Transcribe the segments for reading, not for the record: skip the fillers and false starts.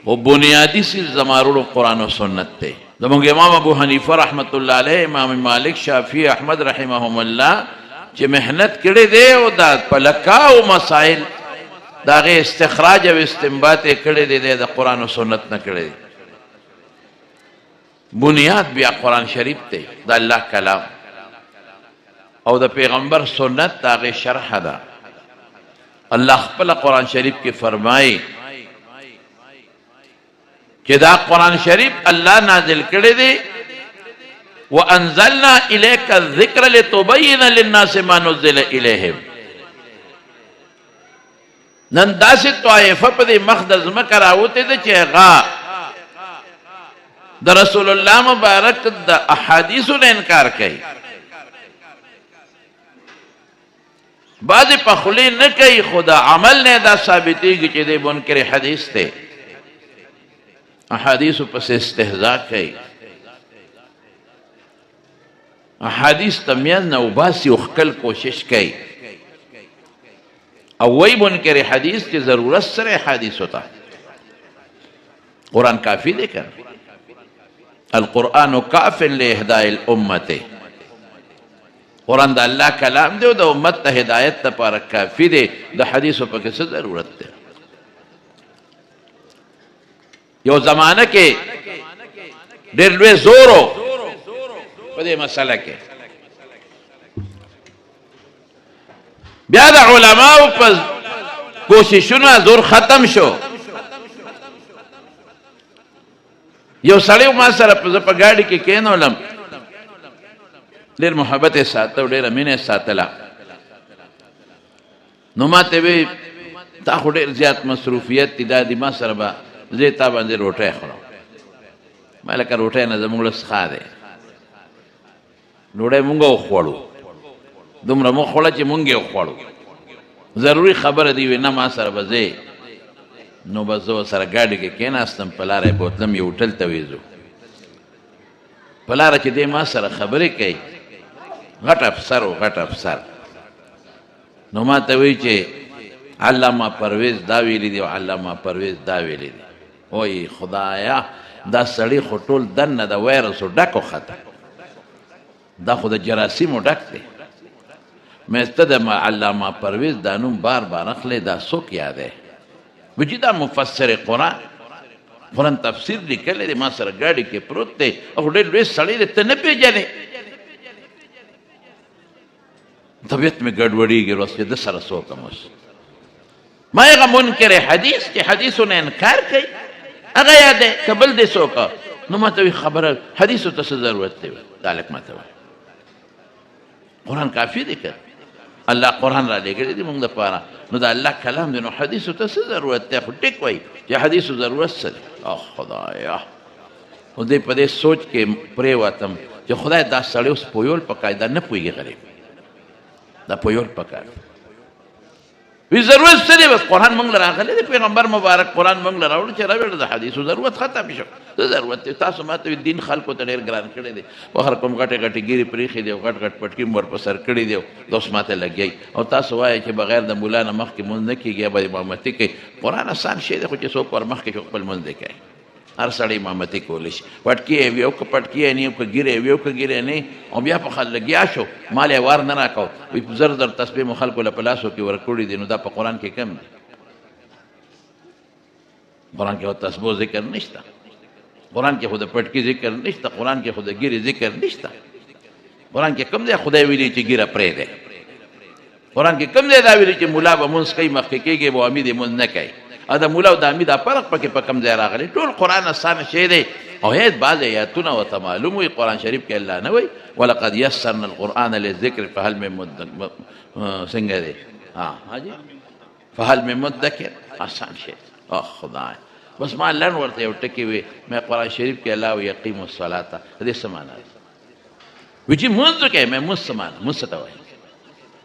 وہ بنیادی سی زمارو قرآن و سنت تے زمونږ امام ابو حنیفه رحمت الله علیه، امام مالک، شافعی، احمد رحمهم الله چې محنت کړي دی او دا پلکاو مسائل داغه استخراج او استنباط کړي دی د قرآن و سنت نه کړي دی. بنیاد بیا قرآن شریف ته د الله کلام او د پیغمبر سنت داغه شرح ده. الله خپل قرآن شریف کې فرمایي کہ دا قرآن شریف اللہ نازل کردے دے وَأَنزَلْنَا إِلَيْكَ الذِّكْرَ لِتُبَيِّنَ لِلنَّاسِ مَا نُزِّلَ إِلَيْهِمْ. ننداس طائفہ پا دے مخدز مکر آوتے دے چیغا دا رسول اللہ مبارک دا احادیثو نے انکار کئی، بعض پخلی نکئی، خدا عمل نے دا ثابتی گی چی دے منکر حدیث تے احادیث پس استہزاء کئی، احادیث تمیز نوباسی اخکل کوشش کئی، او وہی منکر حدیث کی ضرورت سر حدیث ہوتا. قرآن کافی دے کر القرآن کاف لہداء الامت، قرآن دا اللہ کلام دے دا امت تا ہدایت تا پارک کافی دے، دا حدیث پا کسی ضرورت دے. یو زمانہ کے ډېر لوی زورو په دې مسله کې، بیا د علماو په کوششونه زور ختم شو. یو سړی ما سره زه په ګاډي کې کېنولم، ډېر محبت یې ساته، ډېره مینه یې ساتله. نو ما ته وی تا خو ډېر زیات مصروفیت دی، دا دي ما سره به زه تا باندې روټۍ خورم. ما لکه روټۍ نه زموږ له څخه دی، ډوډۍ مونږ وخوړو، دومره مو خوړه چې مونږ یې وخوړو. ضروري خبره دی وي نه ما سره به ځې. نو بس زه ورسره ګاډي کې کېناستم، په لاره یې بوتلم، یو هوټل ته ویځو. په لاره چې دی ما سره خبرې کوي، غټ افسر و غټ افسر. نو ما ته وایي چې علامه پرویز دا ویلی دی او علامه پرویز دا ویلی دی. وای خدایا دا سړی خو ټول دننه د وایرسو ډک وخته، دا خو د جراثیمو ډک دی. مې ته د علامه پرویز دا نوم بار بار اخلې، دا څوک یادی؟ وجي دا مفسر قرآن تفسیر لیکلی دی، ما سره ګاډي کې پروت دی او ډېر لوی سړی دی، ته نه پېژنې؟ طبیعت مې ګډوډېږي اوس چې ده سره څه وکړم. اوس ما هغه منکر حدیث چې حدیثو نه انکار کوي هغه یاد دی که بل دې څوک؟ نو ما ته وایي خبره حدیثو ته څه ضرورت دی؟ دا لږ ما ته وایي قرآن کافي دی که الله قرآن را لېږلی دی مونږ دپاره، نو د الله کلام دی، نو حدیثو ته څه ضرورت دی؟ خو ټیک وایي چې حدیثو ضرورت څه دی؟ خدایا خو دې په دې سوچ کې پرېوتم چې خدای دا سړی اوس پویول پکار، دا نه پوهېږي غریب، دا پویول پکار. وی ضرورت څه دی؟ بس قرآن مونږ له راغلی دی، پیغمبر مبارک قرآن مونږ له راوړي چې راوړي، د حدیثو ضرورت ختم شو. څه ضرورت دی؟ تاسو ما ته دین خلکو ته ډېر ګران کړی دی، په هر کوم غټې غټې ګیرې پرېښې دي او غټ غټ پټکي مو ور په سر کړي دي، دا اوس ما ته لګیایي. او تاسو وایئ چې بغیر د ملا نه مخکې مونځ نه کېږي، به امامتي کوي. قرآن آسان شی دی، خو چې څوک ور مخکې شو خپل مونځ دی کوي. هر سړی امامتي کولی شي، پټکي یې وي او که پټکي یې نه، که ګیرې وي او که ګیرې نه، او بیا په لګیا شو مال یې وار نه راکاو. وایي زر زر تسبیح مو خلکو له په لاسو کې ورکړي دي، نو دا په قرآن کې کم دی. قرآن کې خو تسبیح ذکر نشته، قرآن کې خو د پټکي ذکر نشته، قرآن کې خو د ګیرې ذکر نشته. قرآن کې کم دی خدای ویلي چې ګیره پرېږدی؟ قرآن کې کم دی دا ویلي چې ملا به مونځ کوي مخکې کېږي به امید یې مونځ نه کوي؟ او د ملا او د امید دا فرق پکې په کم ځای راغلی؟ ټول قرآن اسانه شی دی. او هیڅ بعض ایتونه ورته معلوم وي، قرآن شریف کې الله نه وایي ولقد یسرنا القرآن للذکر فهل من څنګه دی؟ حاجي فهل من مدکر، آسان شی. خدای بس ما لن ورته یو ټکي وي، مې قرآن شریف کې الله وایي یقیم الصلاة، د دې څه معنا ده؟ وایي چې مونځ وکړئ. مې مونځ څه معنا؟ مونځ څه ته وایي؟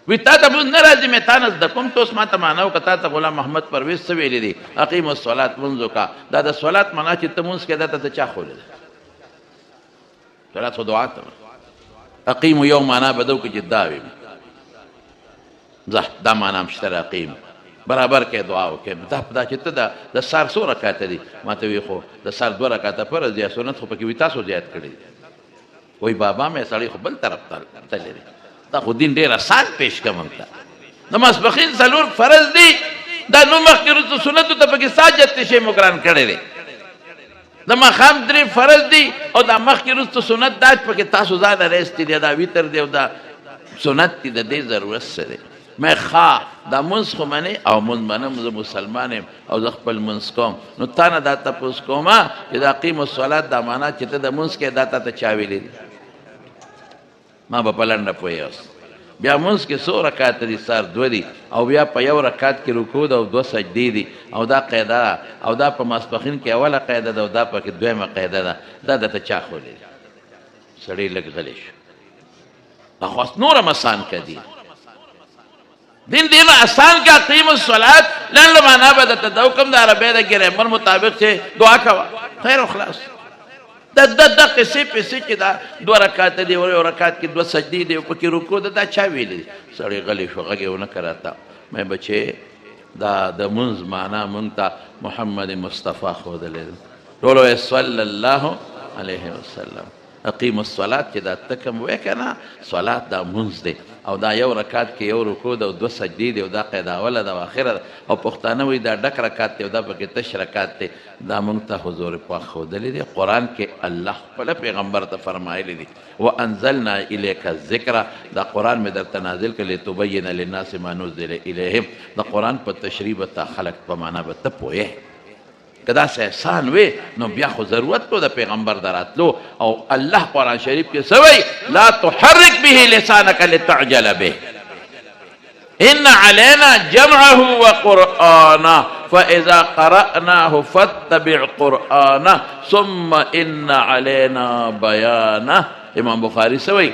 وی تا ته مونځ نه راځي، مې تا نه زده کوم، ته اوس ما ته معنا وکړه. تا ته غلام محمد پرویز څه ویلي دي؟ اقیم الصلاة، مونځ وکړه. دا د صلات معنا چې ته مونځ کوې، دا ته چا ښوولې ده؟ صلات خو دعا ته اقیمو یو معنا به ده وکړي چې دا وي، دا معنا هم شته اقیم. برابر کې دعا وکړې. دا چې ته د سار څو رکعاته دي؟ ما ته وی خو د سار 2 رکعاته فرض دي، سنت خو پکې وي تاسو زیات کړي. وای بابا مې سړی خو بل طرف ته تللی دی، دا خو دین ډېر آسان پیش کړه موږ ته. د ماسپښین 4 فرض دي، دا نو مخکې وروسته سنتو ته پکې ساجت شی مقرر کړی دی. د ماښام 3 فرض دي او دا مخکې وروسته سنت دا پکې تاسو ځان راایستي دی، دا ویتر دی او دا سنت دی. د دې ضرورت څه دی؟ مې ښه دا مونځ خو منې او مونځ منم، زه مسلمان یم او زه خپل مونځ کوم. نو تا نه دا تپوس کومه چې دا قیم الصلات دا معنا چې ته د مونځ کې دا تا ته چا ویلی دی؟ ما به په لنډه پوهېږم. بیا مونځ کې څو رکعاته دي؟ سار 2 دي او بیا په 1 رکعت کې رکوع ده او 2 سجدې دي او دا قاعده ده او دا په ماسپښین کې اوله قاعده ده او دا پکې دویمه قاعده ده. دا درته چا ښودلی دی؟ سړی لږ غلی شو. دا خو نور هم اسان که دي، دین دین آسان کا. قیم الصلات لن معنا به درته دا حکم د عربۍ د ګرامر مطابق چې دعا کوه خیر و خلاص. دا قصې پسې چې دا 2 رکعاته دي او 1 رکعت کې 2 سجدې دي او پکې رکوع ده، دا چا ویلی؟ سړی غلی شو، غږ یې ونه کړ راته. مې بچې دا د مونځ معنا مونږ ته محمد مصطفی ښودلی دی. ټولو وایي صلی الله علیه وسلم. اقیم الصلات چې دا ته کوم وایې که نه، صلات دا مونځ دی او دا 1 رکعت کې 1 رکوع ده او 2 سجدې دي او دا قاعده اوله ده او اخره ده او پښتانه وایي دا ډک رکعت دی او دا پکې تش رکعت دی. دا مونږ ته حضور پاک ښودلی دی. قرآن کې الله خپله پیغمبر ته فرمایلی دی وانزلنا الیک الذکر. دا قرآن مې درته نازل کړ لتبین للناس ما نزل الیهم. د قرآن په تشریح به تا خلق په معنا به ته پوهې. که داسې احسان وي نو بیا خو ضرورت نو د پیغمبر د راتلو. او الله قرآن شریف کې څه وایي؟ لا تحرک به لسانک لتعجل به ان علینا جمعه وقرآنه فاذا قرأناه فاتبع قرآنه ثم ان علینا بیانه. امام بخاری څه وایي؟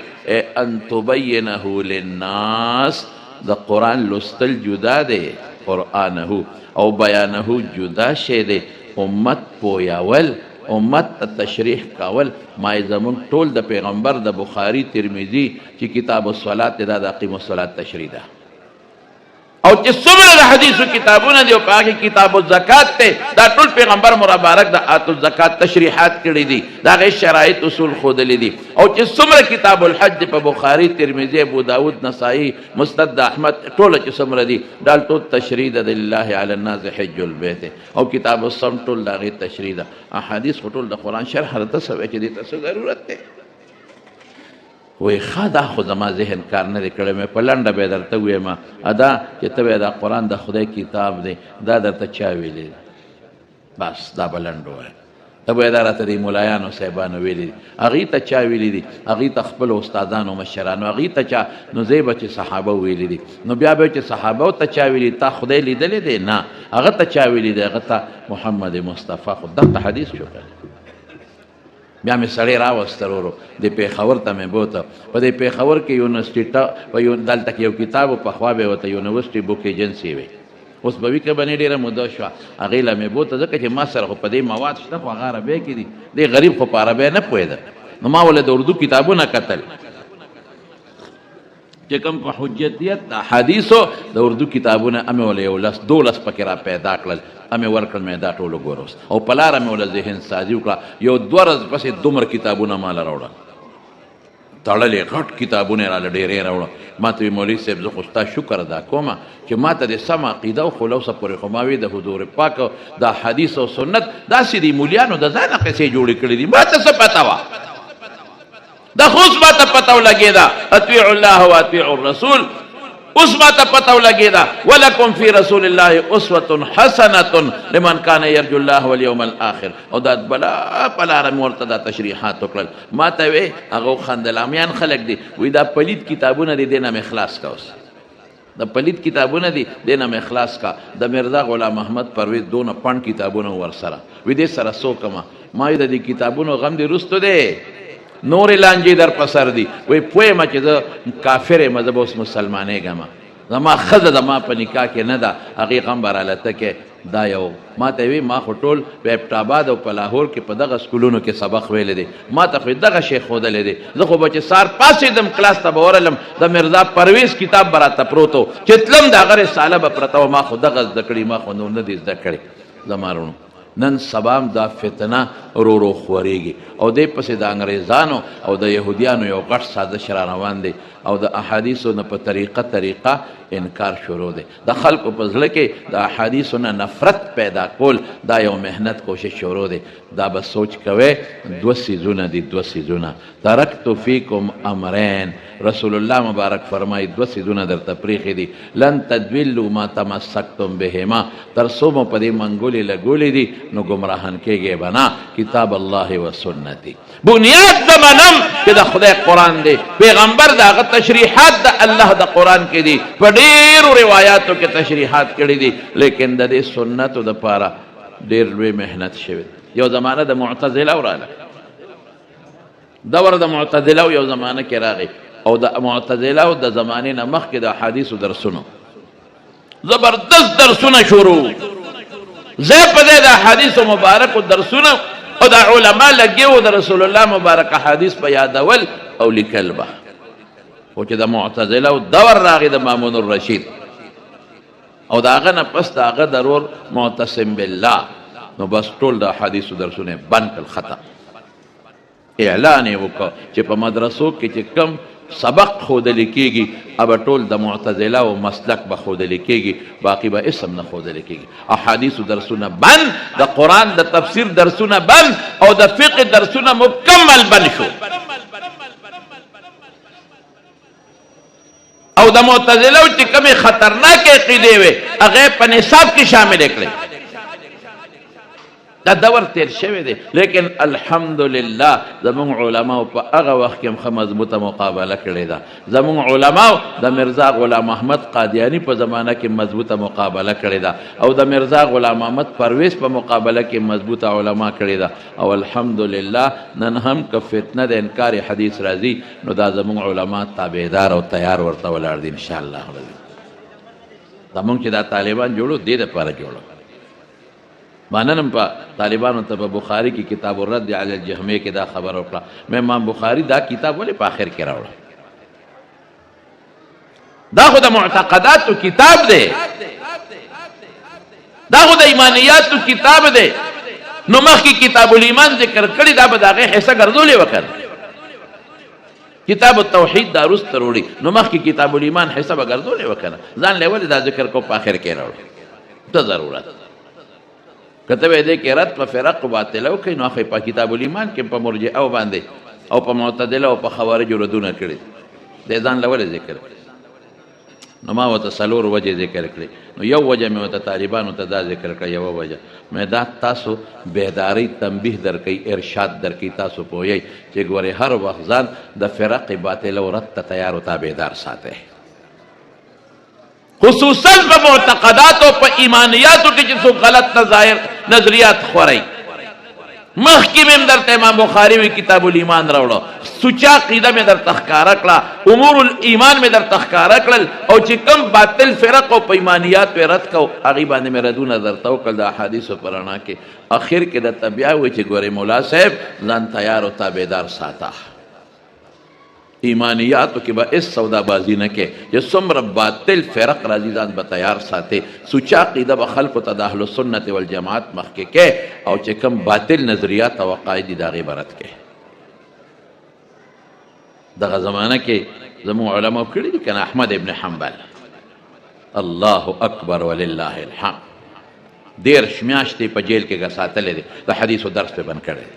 ان تبینه للناس. د قرآن لوستل جدا دی، قرآنه او بیانه جدا شی دی. امت پویاول، امت تشریح کول. ما زمون ټول د پیغمبر د بخاری ترمذی چې کتاب الصلات دا د اقیم الصلات تشریح ده او چې څومره د حدیثو کتابونه دي او په هغې کتاب الزکات ته دا ټول پیغمبر مبارک د آت الزکات تشریحات کړي دي، د هغې شرایط اصول ښودلي دي. او چې څومره کتاب الحج په بخاري ترمذي ابو داود نسائی مسند احمد ټوله چې څومره دي دا ټول تشریح ده. د لله علی الناس حج البیت او کتاب الصوم ټول د هغې تشریح ده. احادیث خو ټول د قرآن شرح راته څه چې دې ته څه ضرورت دی؟ وی ښه دا خو زما ذهن کار نه دی کړی. مې په لنډه به یې درته ووایم ادا چې ته به دا قرآن د خدای کتاب دی، دا درته چا ویلی دی؟ بس دا به لنډ ووایه. ته به یې دا راته د ملایانو صاحبانو ویلی دي. هغې ته چا ویلی دي؟ هغې ته خپلو استادانو مشرانو. هغې ته چا؟ نو ځای به چې صحابه ویلی دي. نو بیا به چې صحابو ته چا ویلي؟ تا خدای لیدلی دی؟ نه. هغه ته چا ویلی دی؟ هغه ته محمد مصطفی. خو دغه حدیث شو کړی. بیا مې سړی راوسته ورو د پېښور ته مې بوته. په دې پېښور کې یونیورسټي دلته کې یو کتاب و، پخوا به یې ورته یونیورسټي بک ایجنسي وی، اوس به وي که به نه ډېره موده شوه. هغې له مې بوته ځکه چې ما سره خو په دې مواد شته خو هغه عربۍ کې دي. دې غریب خو په عربۍ نه پوهېده. نو ما ولې د اردو کتابونه کتل چې کوم په حجتیت د احادیثو د اردو کتابونه امې ولې یو 12 پکې را پیدا کړل. امې ورکړل مې دا ټولو ګوروس او په لاره مې ولې ذهن سازي وکړه. یو 2 ورځې پسې دومره کتابونه ماله راوړل، تړلې غټ کتابونه یې راله ډېرې راوړه. ما ته وي مولوي صاحب زه خو ستا شکر ادا کومه چې ما ته د سمه عقیده او خلاصه پورې خو ما وي د حضور پاک د حدیث او سنت داسې دي مولیانو د ځانه قصې جوړې کړې دي. ما ته څه پته وه؟ دا خو اوس ما ته پته ولګېده اطیعوا الله و اطیعوا الرسول. اوس ما ته پته ولګېده ولکم فی رسول الله اسوة حسنة لمن کان یرجو الله والیوم الاخر. او دا بلا په لاره مې ورته دا تشریحات وکړل. ما ته وې هغه خندل امیان خلک دي. وایي دا پلید کتابونه دي، دې نه مې خلاص کا. اوس د پلید کتابونه دي، دې نه مې خلاص کا. د میرزا غلام محمد پرویز دونه پڼ کتابونه ورسره وي، دې سره څه وکړمه؟ ما وایي د دې کتابونو غم دې رستو دی، نور لانجې در پسر دي. وایي پوهېمه چې زه کافر یم، زه به اوس مسلمانېږم. زما ښځه زما په نکاح کې نه ده، هغې غم به رالته کې. دا یو ما ته وی ما خو ټول په ابټاباد او په لاهور کې په دغه سکولونو کې سبق ویلی دی، ما ته خو دغه شی ښودلی دی. زه خو به چې سار پاسېدم کلاس ته به ورغلم، د مرزا پرویز کتاب به راته پروت و، چې تلم د هغه رساله به پرته وه، ما خو دغه زده کړي، ما خو نور نه دي زده کړې. زما وروڼو نن سبام دا فتنه رو رو خورېږي او دی پسې د انګریزانو او د یهودیانو یو غټ سازش را روان دی او د احادیثو نه په طریقه انکار شروع دی. د خلکو په زړه کې د احادیثو نه نفرت پیدا کول دا یو محنت کوشش شروع دی. دا به سوچ کوئ دوه څیزونه دي، دوه څیزونه. ترکت فیکم امرین، رسول الله مبارک فرمایي دوه څیزونه درته پریښي دي، لن تدولوا ما تمسکتم بهما، تر څو مو په دې منګولې لګولې دي نو ګمراهان کېږئ به نه. کتاب الله و سنتي، بنیاد د منم چې د خدای قرآن دی، پیغمبر د هغه تشریحات د الله د قرآن کې دي، په ډېرو روایاتو کې تشریحات کړي دي، لیکن د دې سنتو دپاره ډېر لوی محنت شوی. یو زمانه د معتزله وراله، دور د معتزله یو زمانه کې راغی او د معتزله د زمانې نه مخکې د احادیثو درسونو زبردست درسونه شروع، زه په دې د احادیثو مبارکو درسونه او د علما لګیو د رسول الله مبارک احادیث په یادول او لیکل به. خو چې د معتزله دور راغی د مامون الرشید او د هغه نه پس د هغه ضرور معتصم بالله، نو بس ټول د احادیثو درسونه بند کړل، ختم. اعلان یې وکړ چې په مدرسو کې چې کم سبق ښودلی کېږي ابه ټول د معتزله او مسلک به ښودلی کېږي، باقي به اسم نه ښودلی کېږي. احادیثو درسونه بند، د قرآن د تفسیر درسونه بند او د فقه درسونه مکمل بند شو. او د معتزله چې کومې خطرناکې عقیدې وې هغې په نصاب کې شاملې کړې. دا دور تیر شوی دی، لیکن الحمدلله زمونږ علماو په هغه وخت کې هم ښه مضبوطه مقابله کړې ده. زمونږ علماو د مرزا غلام محمد قادیاني په زمانه کې مضبوطه مقابله کړې ده او د مرزا غلام محمد پرویز په مقابله کې مضبوطه علما کړې ده. او الحمدلله نن هم که فتنه د انکار حدیث راځي نو دا زمونږ علما تابعدار او تیار ورته ولاړ دي انشاءالله. زمونږ چې دا طالبان جوړو دې دپاره جوړو. ما نن په طالبانو ته په بخاري کې کتاب الرد علی الجهمیه کې دا خبر وکړه، مې امام بخاري دا کتاب ولې په آخر کې راوړه؟ دا خو د معتقداتو کتاب دی، دا خو د ایمانیاتو کتاب دی. نو مخکې کتاب الایمان ذکر کړي، دا به د هغې حصه ګرځولې وکړه. کتاب التوحید دا وروسته راوړي، نو مخکې کتاب الایمان حصه به ګرځولې وکړه. ځان له ولې دا ذکر کو په آخر کې راوړه؟ ته ضرورت کته به دې کې رد په فرق باطله وکړي، نو په کتاب الایمان کې په مرجئه باندې او په معتدله او په خوارجو ردونه کړي، دې ځان له ولې ذکر کړي؟ نو ما ورته څلور وجې ذکر کړي. نو یو وجه مې ورته طالبانو ته دا ذکر کړه، یوه وجه مې دا تاسو بیدارۍ تنبیه درکوي، ارشاد درکوي، تاسو پوهیئ چې ګورې هر وخت ځان د فرق باطله او رد ته تیار او تابعدار ساتئ، خصوصا په معتقداتو په ایمانیاتو کې چې څوک غلط نظریات خورئ. مخکې مې هم درته امام بخاري وی کتاب الایمان راوړه، سوچا عقیده مې درته ښکاره کړه، امور الایمان مې درته ښکاره کړل، او چې کوم باطل فرق او په ایمانیات یې رد کو هغې باندې مې ردونه درته وکړل د احادیثو په رڼا کې. اخر کې درته بیا وی چې ګورې مولا صاحب ځان تیار او تابعدار ساته، ایمانیاتو کې به اس سودا بازی نه کې، چې څومره باطل فرق راځي ځان به تیار ساتي. سوچا عقیده به خلکو ته د اهل سنت والجماعت مخکې کې، او چې کوم باطل نظریات او عقاید دي د هغې به رد کې. دغه زمانه کې زموږ علماو کړي دي که نه، احمد ابن حنبل الله اکبر ولله الحمد 13 میاشتې په جیل کې ساتلی دی، د حدیثو درس پې بند کړی دی.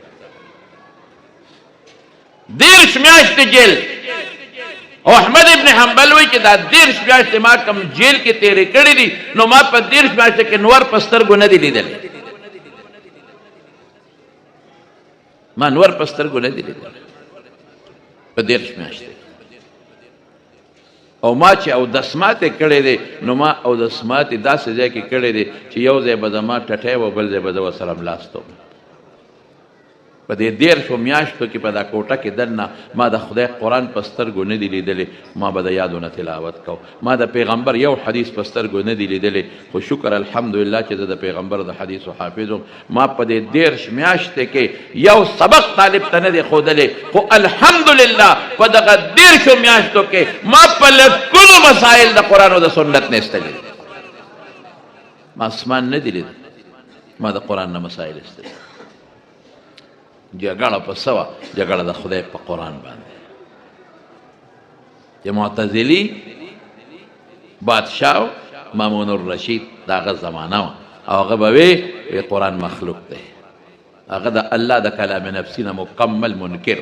13 میاشتې جیل. او احمد ابن حنبل وی چې دا 13 میاشتې ما کوم جیل کې تیرې کړې دي، نو ما په 13 میاشتې کې نور په سترګو نه دي لیدلی، ما نور په سترګو نه دي لیدلی په 13 میاشتې. او ما چې اودس ماتې کړې دی، نو ما اودس ماتې داسې ځای کې کړې دی چې یو ځای به زما ټټی و، بل ځای به زه ورسره ملاستو. په دې 13 میاشتو کې په دا کوټه کې دننه ما د خدای قرآن په سترګو نه دی لیدلی، ما به د یادونه تلاوت کو. ما د پیغمبر یو حدیث په سترګو نه دی لیدلی، خو شکر الحمدلله چې زه د پیغمبر د حدیثو حافظ وم. ما په دې 13 میاشتې کې یو سبق طالب ته نه دی ښودلی، خو الحمدلله په دغه 13 میاشتو کې ما په لکونو مسایل د قرآن او د سنت نه ایستلي دي. ما اسمان نه دی لیدلی، ما د قرآن نه مسایل ایستلي. جګړه په څه وه؟ جګړه د خدای په قرآن باندې. چې معتزلي بادشاه مامون الرشید د هغه زمانه وه، او هغه به وی قرآن مخلوق دی، هغه د الله د کلام نفسي نه مکمل منکر.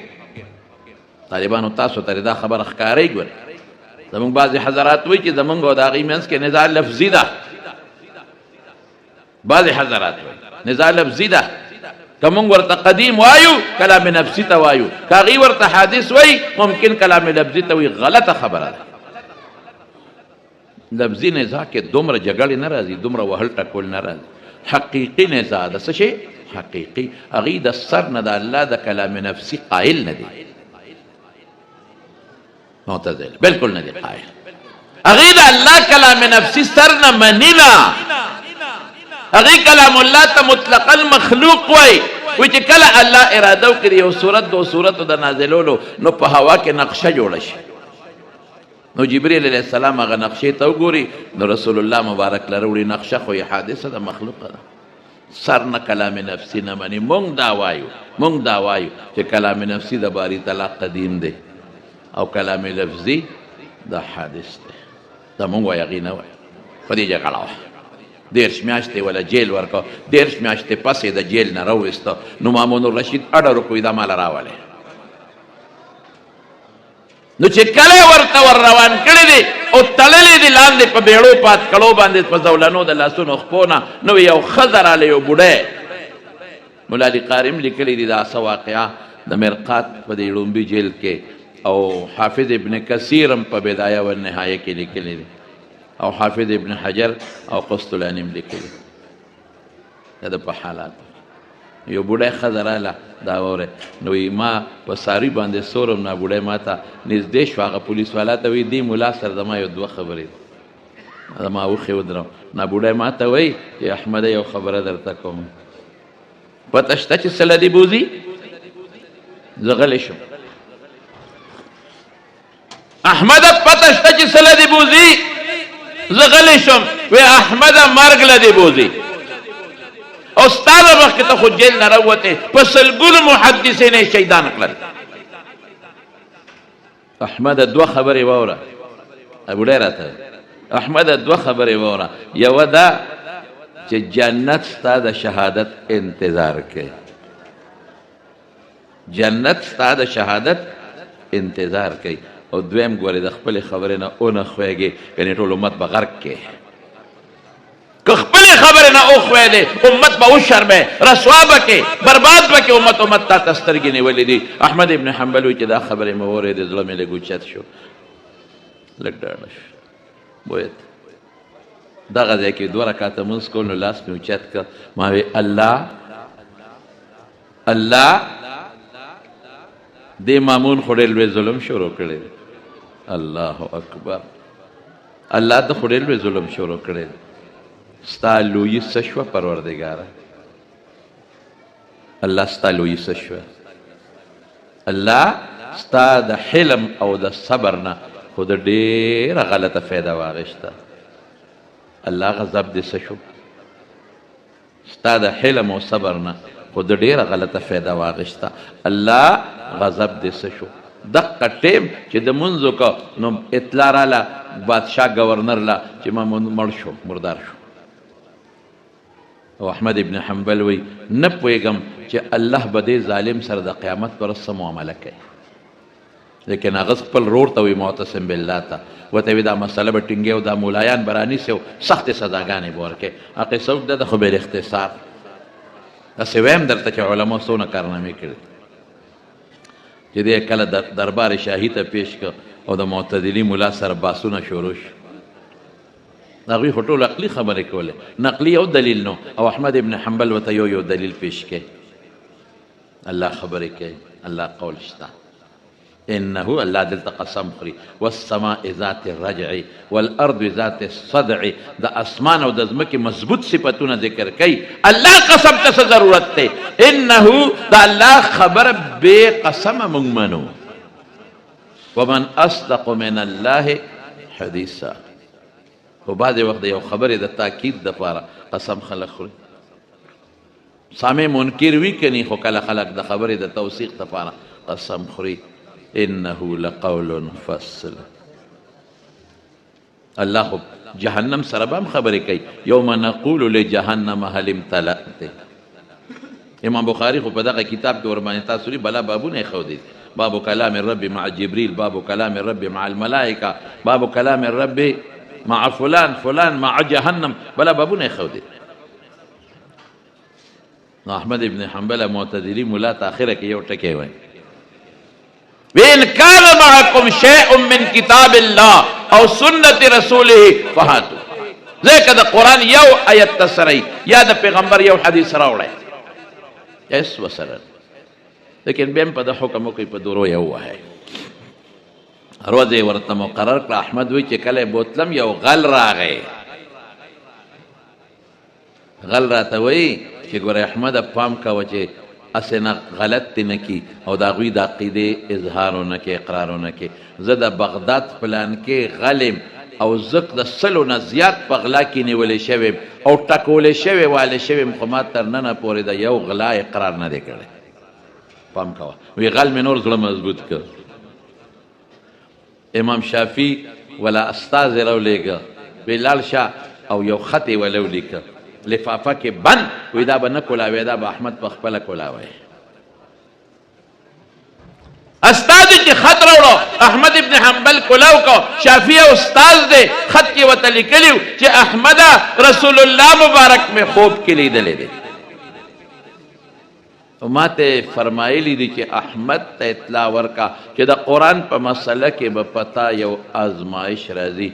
طالبانو تاسو ته دا خبره ښکارئ. ګورئ زمونږ بعضې حضرات وایي چې زمونږ او د هغوی منځ کې نزاع لفظي ده. بعضې حضرات وایي نزاع لفظي ده، که مونږ ورته قدیم وایو کلام نفسي ته وایو، که هغوی ورته حادث وایي ممکن کلام لفظي ته وایي. غلطه خبره ده. لفظي نزاع کې دومره جګړې نه راځي، دومره وهل ټکول نه راځي. حقیقي نزاع ده. څه شی حقیقي؟ هغوی د سر نه د الله د کلام نفسي قایل نه دي. معتزله بالکل نه دي قایل. هغوی د الله کلام نفسي سر نه مني نه. هغوی کلام الله ته مطلقا مخلوق وایي. وایي چې کله الله اراده وکړي یو صورت دو صورتو د نازلولو، نو په هوا کې نقشه جوړه شي، نو جبریل علیه السلام هغه نقشې ته وګوري، نو رسول الله مبارک لره وړي نقشه خو یې حادثه ده، مخلوقه ده. سر نه کلام نفسي نه مني. مونږ دا وایو چې کلام نفسي د باری تعالی قدیم دی او کلام لفظي د حادث دی. دا مونږ وایو، هغوی نه وایو. په دې جګړه وه. 13 میاشتې ولا جیل ورکړه. 13 میاشتې پسې د جیل نه راوویسته. نو مامون الرشید اډر وکړو دا ماله راولې. نو چې کله ورته ور روان کړي دي او تړلې دي لاندې په بیړو پات کړو باندې په زولنو د لاسونو خپو نه، نو یو ښځه راله، یو بوډی. مولا علی قارم لیکلي دي دا څه واقعه د مرقات په دې ړومبي جیل کې، او حافظ ابن کثیر هم په بدایه و نهایه کې لیکلي دي، او حافظ ابن حجر او قسطلاني هم لیکلي دا د په حالات. یو بوډی ښځه راله، دا واورئ، نو ما په ساري باندې سورم، نه بوډی ما ته نږدې شو. هغه پولیس والا ته وایي دې ملا سره زما یو 2 خبرې دي. زما اوښې ودرم. نه بوډی ما ته وایي چې احمده یو خبره درته کوم، پته شته چې څه له دې بوځي؟ زه غلی شم. احمده پته شته چې څه له دې بوځي؟ زه غلی شم. وی احمده مرګ له دې بوځي. او ستا د مخکې ته خو جیل نه راووتې، په سلګونو محدثین یې شهیدان کړل. احمده 2 خبرې واوره. بوډی راته احمده 2 خبرې واوره. یوه دا چې جنت ستا د شهادت انتظار کوي، جنت ستا د شهادت انتظار کوي. او دویم ګورې د خپلې خبرې نه ونه خویږې، یعنې ټول امت به غرق کې. که خپلې خبرې نه وخویلې امت به وشرمې، رسوا به کې، برباد به کې. امت تا ته سترګې نیولې دي. احمد ابن حنبل وایي چې دا خبرې مې واورېدې، زړه مې لږ اوچت شو، لږ ډاډه شو. بویت دغه ځای کې 2 رکعته لمونځ کول، نو لاس مې اوچت کړ. ما وی الله دې مامون خو ډېر لوی ظلم شروع کړی. الله اکبر. الله ته خو ډېر لوی ظلم شروع کړی. ستا لویي څه شوه پروردګاره؟ الله ستا لویي څه شوه؟ الله ستا د حلم او د صبر نه خو د ډېره غلطه فایده واخیسته. الله غضب دې څه شو؟ ستا د حلم او صبر نه خو د ډېره غلطه فایده واخیسته. الله غضب دې څه شو؟ دقه ټیم چې د منځو که نو اطلاع راله بادشاه ګورنر له چې ما مړ شو، مردار شو. او احمد ابن حنبل وی نه پوهېږم چې الله به دې ظالم سره د قیامت پر ورځ څه معامله کوي. لیکن هغه خپل رور ته وی معتصم بالله ته ورته وی دا مسله به ټینګې او دا مولایان به رانیسي او سختې سزاګانې به ورکوي. هغې څه وکړه ده خو بالاختصار داسې وایم درته چې علماء څونه کارنامې کړي چې دی کله دربار شاهي ته پیش کړ او د معتدلي ملا سره باسونه شروع شو. هغوی خو ټول عقلي خبرې کولې، نقلي یو دلیل نو، او احمد ابن حنبل ورته یو دلیل پیش کړي. الله خبرې کوي، الله قول شته. انه الله دلته قسم خوري والسماء ذات الرجع والارض ذات الصدع، د اسمان او د ځمکې مضبوط صفتونه ذکر کوي. الله قسم ته څه ضرورت دی؟ انه د الله خبر بے قسم موږ منو. ومن اصدق من الله حدیثا. خو بعضې وخت د یو خبرې د تاکید دپاره قسم خلک خوري. سامع منکر وي کني، خو کله خلک د خبرې د توثیق دپاره قسم خوري. انه لقول فصل. الله خو جهنم سره به هم خبرې کوي. یوم نقول لجهنم هل امتلأت. امام بخاري خو په دغه کتاب کې ورباندې تاسو لري بلا بابونه یې ښودي. باب کلام الرب مع جبريل، باب کلام الرب مع الملائکه، باب کلام الرب مع فلان فلان مع جهنم، بلا بابونه یې ښودي. نو احمد ابن حنبل معتدلي مولا ته اخره کې یو ټکی وایي، وَإِنْ كَانَ مَعَكُمْ شَيْءٌ مِّنْ كِتَابِ اللَّهِ أَوْ سُنَّةِ رَسُولِهِ فَهَاتُوا. ځکه د قرآن یو آیت ته سره یا د پیغمبر یو حدیث راوړی اس وسره، لیکن بیا هم په د حکم وکړئ په دورو یې ووهئ. روز یې ورته مقرر کړه. احمد وایي چې کله یې بوتلم یو غل راغی. غل راته وایي چې ګوره احمده پام کوه چې اسې نه غلط دې نه کي او د هغوی د عقیدې اظهار ونه کې، اقرار ونه کې. زه د بغداد پلان کې غلم او زه د 100 نه زیات په غلا کې نیولی شوی او ټکولی شوی والی شوی، خو ما تر ننه پورې د یو غلا اقرار نه دی کړی. پام کوه. وی غل مې نور زړه مضبوط کړ. امام شافعي ولا استاذ یې راولېږه، وی لاړ شه او یو خط یې وله ولیکه لفافه کې بند. وی دا به نه کولاوی، دا به احمد په خپله کولاوی. استاد چې خط راوړو احمد ابن حنبل کولاو کو. شافعي استاد دی، خط کې ورته لیکلي چې احمده رسول الله مبارک مې خوب کې لیدلی دی. ما ته فرمایلی دي چې احمد ته اطلاع ورکا چې د قرآن په مسله کې به پتا یو آزمایش راځي،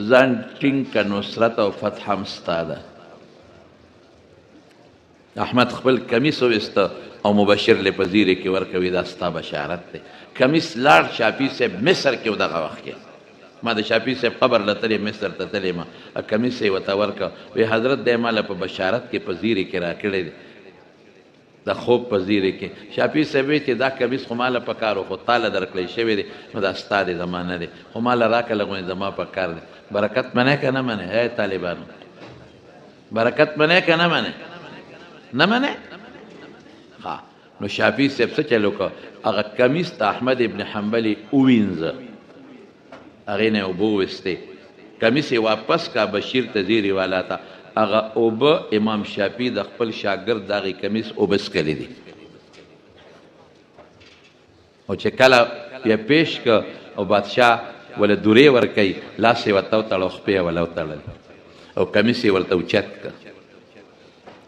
ځان ټینګ که نصرت او فتح هم ستا ده. احمد خپل کمیس وویسته او مبشر له په زیرې کې ورکوي، دا ستا بشارت دی. کمیس لاړ شافعي صاحب مصر کې دغه وخت کې، ما د شافعي صاحب قبر له تلې مصر ته تلې ما کمیس یې ورته ورکړه. وی حضرت دی ما له په بشارت کې په زیرې کې راکړی دی، د خوب په زیرې کې. شافعي صاحب وایي چې دا کمیس خو ما له په کار و، خو تا له درکړی شوی دی، نو دا ستا دی زما نه دی، خو ما له راکړه لږ زما په کار دی. برکت منې که نه منې؟ ای طالبانو برکت منې که نه منې؟ نه منې؟ ها نو شافعي صاحب څه چل وکړه؟ هغه کمیس ته احمد ابن حنبل ووینځه، هغې نه یې اوبه وویستې، کمیس یې واپس کا بشیر ته زیرې والا ته. هغه اوبه امام شافعي د خپل شاګرد د هغې کمیس اوبه څکلي دي، او چې کله بیا پیش که او بادشاه وله دورې ورکوي، لاس یې ورته وتړه او خپې یې وله وتړل او کمیس یې ورته اوچت که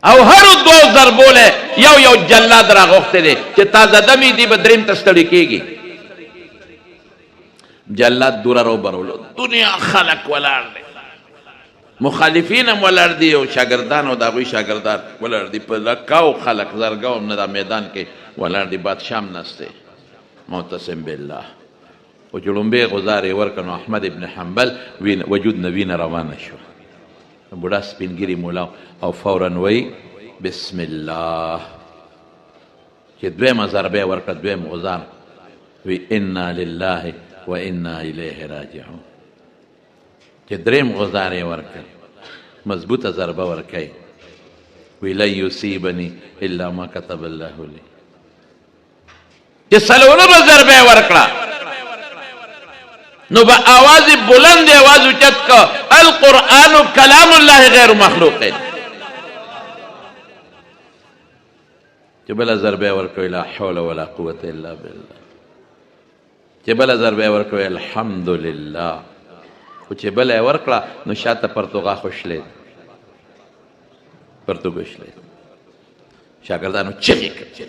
او هرو دو ضربولی یو یو جلاد راغوښتی دی چې تازه دمې دي به دریم ته ستړي کېږي. جلاد دوره روبرولو، دنیا خلق ولاړ دی، مخالفین هم ولاړ دي او شاګردان او د هغوی شاګردان ولاړ دي، په لکاو خلق زرګو هم نه دا میدان کې ولاړ دي، بادشاه هم نستی. معتصم بالله او چې لومبې غزار یې ورکړه نو احمد ابن حنبل وجود نه وینه روانه شوه. بوډا سپینګیري مولا او فورا وی بسم الله. چې دویمه ضربه یې ورکړه، دویم غزار وی انا لله و انا الیه راجعون. چې دریم غزار یې ورکړ، مضبوطه ضربه ورکوي، وی لن یصیبني الا ما كتب الله لي. چې څلورمه ضربه یې ورکړه نو به آواز بلند آواز اوچت که القرآن کلام الله غیر مخلوق. چې بله ضربه یې ورکوي لا حول ولا قوة الا بالله. چې بله ضربه یې ورکوي الحمدلله. خو چې بله یې ورکړه نو شاته پرتوغا خوشلید، پرتوګ شلید. شاګردانو چغې کړې،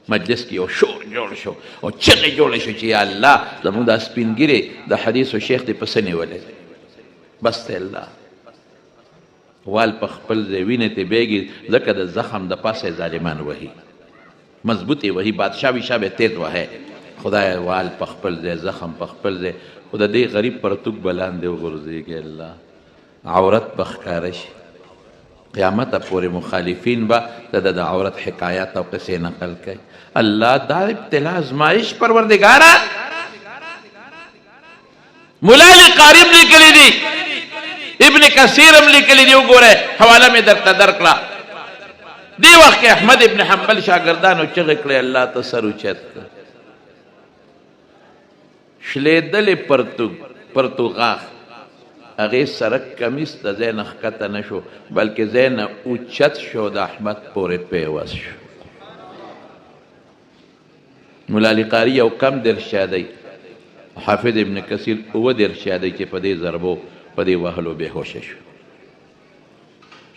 مجلس کې یو شور جوړ شو او چغې جوړې شو چې یا الله زموږ دا سپینګیرې د حدیثو شیخ دې پسې نیولی دی. بس ته الله وال په خپل ځای وینې ته بیږي، ځکه د زخم د پاسه ظالمان وهي. مضبوطی وهی بادشاه ویشا به تیز وهی خدای وال په خپل ځای زخم په خپل ځای خو د دې غریب پرتوګ به لاندې وغورځېږي الله عورت به ښکاره شي قیامت پورې مخالفین به د عورت حکایات او قصې نقل کوي الله دا ابتلا ازمایش پروردګاره مولا علی قاری هم لیکلی دي ابن کثیر هم لیکلی دي وګوره حواله مې درته درکړه دې وخت کې احمد ابن حنبل شاګردانو چغې کړې الله ته سر اوچت کړ شلیدلې پرتوغاښ هغې سرک کمیس د ځای نه ښکته نه شو بلکې ځای نه اوچت شو د احمد پورې پیوس شو مولا علی قاري یو کم درشا دی حافظ ابن کثیر اووه درشا دی چې په دې ضربو په دې وهلو بېهوشه شو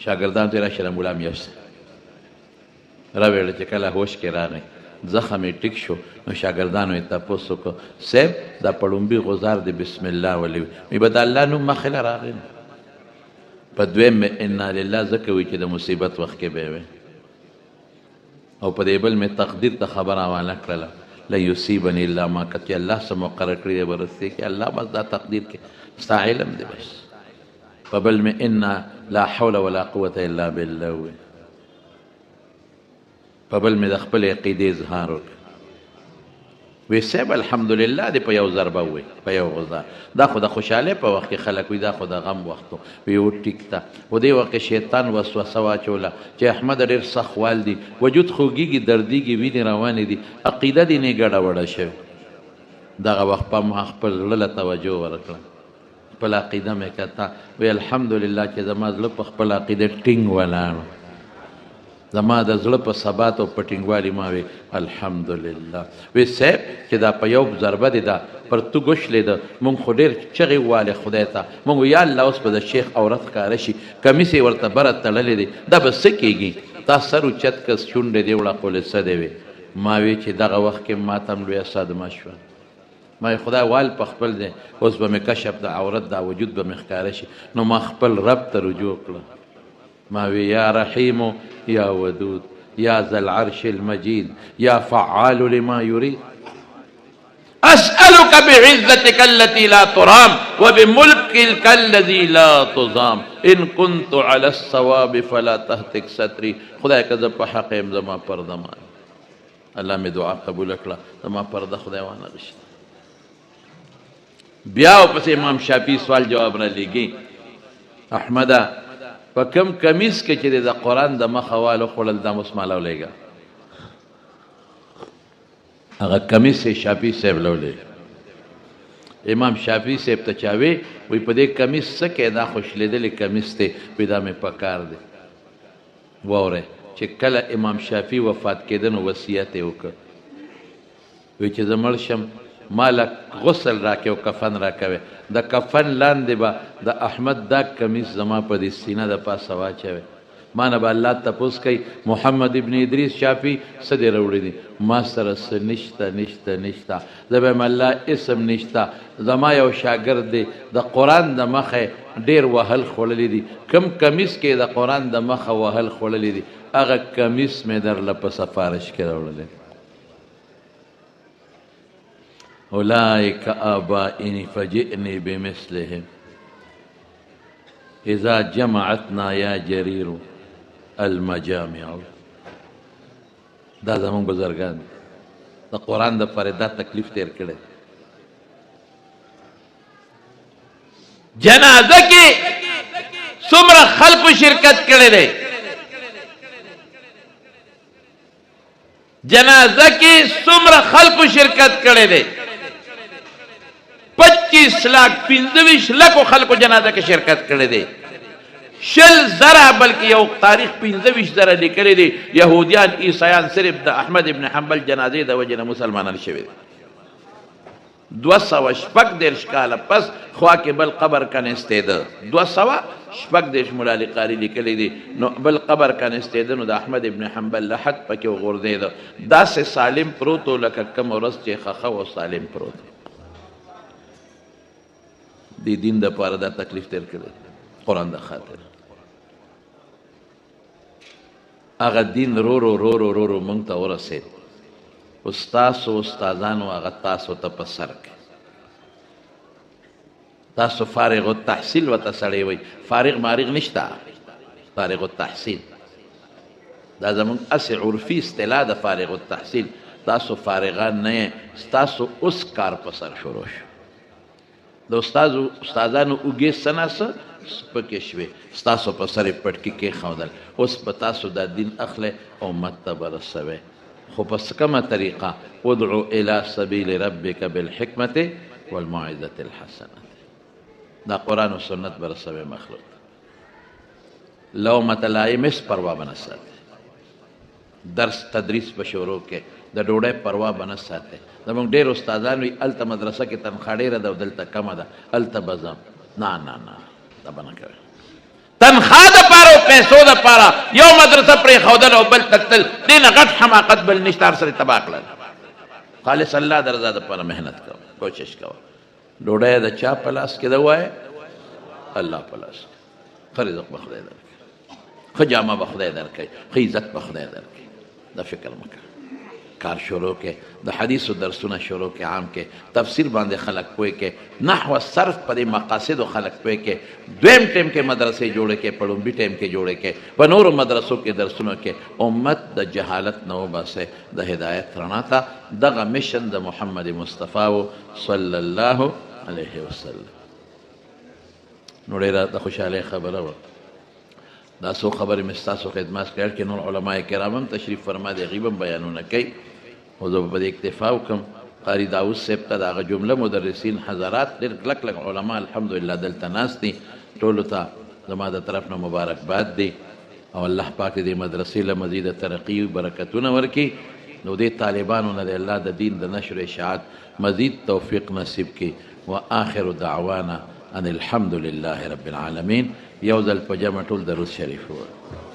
شاګردانو ته یې راشه مولا م یوسه راویړه چې کله هوش کې راغی زخم یې ټیک شو نو شاګردانو یې تپوس وکړو صاحب دا په لومبي غزار دی بسم الله ولي مې به د الله نوم مخې له راغی په دویم مې انا لله ځکه وي چې د مصیبت وخت کې به یې او په دې بل مې تقدیر ته خبره حواله کړله لا یصیبني الا ما کتب الله څه مقرر کړي دی به رسې کې الله بس دا تقدیر کې ستا علم دی بس په بل مې انا لا حول ولا قوة الا بالله وي په بل مې د خپل عقیدې اظهار وکړ وی صاحب الحمدلله دې په یو ضربه ووی په یو غزار دا خو د خوشحالۍ په وخت کې خلک وي دا خو د غم وخت وی و ټیک ته و دې وخت کې شیطان وسوسه واچوله چې احمد ډېر سخت وال دي وجود خوږیږي دردیږي وینې روانې دي عقیده دې نه ګډه وډه شوې دغه وخت په ما خپل زړه له توجه ورکړه خپل عقیده مې کته وی الحمدلله چې زما زړه په خپل عقیده ټینګ ولاړ زما د زړه په ثبات او په ټینګوالي ما وی الحمدلله وی صاحب چې دا په یو ضربه دی دا پرتوګ وشلېده مونږ خو ډېر چغې والې خدای ته مونږ یا الله اوس به د شیخ عورت ښکاره شي کمیس یې ورته بره تړلی دی دا به څه کېږي تا سر اوچت کس شونډې دې وړقولې څه دی وی ما وی چې دغه وخت کې ما ته هم لویه صدمه شوه ما خدای وال په خپل دی اوس به مې کشف د عورت دا وجود به مې ښکاره شي نو ما خپل رب ته رجوع کړه ما وی یا رحیم یا ودود یا ذا العرش المجید یا فعال لما يريد اسألك بعزتك التي لا ترام وبملكك الذي لا تضام ان كنت على الصواب فلا تهتك ستري خدای که زه په حق یم زما پرده مان الله مې دعا قبول کړه زما پرده خدای وانه غشي بیا ورپسې امام شافعي سوال جواب را لېږي احمده په کم کمیس کې چې د قرآن د مخه والو خوړل دا اوس ما لولېږه هغه کمیس یې شافعي صاحب لولېږه امام شافعي صاحب ته چا وی په دې کمیس څه کې دا خوشلیدلې کمیس دی وی دا مې پکار دی واورئ چې کله امام شافعي وفات کېده نو وصیت یې وکړ وی چې زه مړ شم مالا غسل راکې او کفن راکوي د کفن لاندې به د احمد دا کمیس زما په دې سینه د پاسه واچوي ما نه به الله تپوس کوي محمد ابن ادریس شافعي څه دې راوړي دي ما سره څه نشته زه به یم الله اسم نشته زما یو شاګرد دی د قرآن د مخه ډېر وهل خوړلی دي کم کمیس کې د قرآن د مخه وهل خوړلی دي هغه کمیس مې درله په سفارش کې راوړلی اولئک آبائنی فجئنی بمثلهم اذا جمعتنا یا جریر المجامع دا زمون بزرگان د قرآن د پاره دا تکلیف تیر کړي جنازه کې څومره خلکو شرکت کړي دي جنازه کې څومره خلکو شرکت کړي دي 25 लाख 25 लाख خلکو جنازه کې شرکت کړي دي شل زره بلکې یو تاریخ 25 زره لیکلي دي يهوديان عیسایان صرف د احمد ابن حنبل جنازې د وجه نه مسلمانان شوي دي 214 کاله پس خوا کې بل قبر کنيستېده 214 مولا علی قاری لیکلي دي نو بل قبر کنيستېده نو د احمد ابن حنبل لحد پکې وغورځېده داسې سالم پروت و لکه کوم ورځ چې خخه و سالم پروت دی دین د پاره دا تکلیف تیر کړی قرآن د خاطر هغه دین رو رو رو رو رو رو مونږ ته ورسېد. استاسو استادانو هغه تاسو ته په سر کې. تاسو فارغ التحصیل ورته سړی وایي، فارغ مارغ نشته، فارغ التحصیل دا زمونږ هسې عرفي اصطلاح د فارغ التحصیل. تاسو فارغان نه یې، ستاسو اوس کار په سر شروع شو. د استادانو اوږې څه څه سپکې شوې، ستاسو په سر یې پټکي کېښودل. اوس په تاسو دا دین اخلی او امت ته به رسوئ، خو په کومه طریقه؟ ادعو الى سبیل ربک بالحکمة والموعظة الحسنة. دا قرآن و سنت به رسوئ مخلوق. لومة لائم هېڅ پروا به نه ساتئ. درس تدریس به شروع کې، د ډوډۍ پروا به نه ساتئ. زموږ ډېر استادان وي هلته مدرسه کې تنخوا ډېره ده او دلته کمه ده، هلته به ځم. نه نه نه، دا به نه کوئ. تنخوا دپاره او پیسو دپاره یو مدرسه پرېښودل او بل ته تلل، دې نه غټ حماقت بل نشته. هر سړی تباه کړل. خالص الله د رضا دپاره محنت کوه، کوشش کوه. ډوډۍ د چا په لاس کې ده ووایه؟ الله په لاس کې. ښه رزق به خدای درکوي، ښه جامه به خدای درکوي، ښه عزت به خدای درکوي. دا فکر مه کوه. کار شروع کې، د حدیثو درسونه شروع کې، عام کې تفسیر باندې خلک پوه کې، نحو صرف په دې مقاصدو خلک پوه کې. دویم ټیم کې مدرسې جوړې کې، په لومبي ټیم کې جوړې کې، په نورو مدرسو کې درسونو کې امت د جهالت نه وباسئ د هدایت رڼا ته. دغه مشن د محمد مصطفی و صلی الله علیه وسلم. نو ډېره د خوشحالۍ خبره وه. دا څو خبرې مې ستاسو خدمت کې، نور علما کرام هم تشریف فرما دي، هغوی هم بیانونه کوي، خو زه به په دې اکتفا وکړم. قاري داود صاحب ته د هغه جمله مدرسین حضرات ډېر کلک کلک علما الحمدلله دلته ناست دي، ټولو ته زما د طرف نه مبارکباد دی، او الله پاک دې مدرسې له مزیده ترقي برکتونه ورکړي. نو دې طالبانو نه د الله د دین د نشر اشاعت مزید توفیق نصیب کړي. وآخر دعوانا ان الحمد لله رب العالمین. یو ځل په جمع ټول درود شریف ووایو.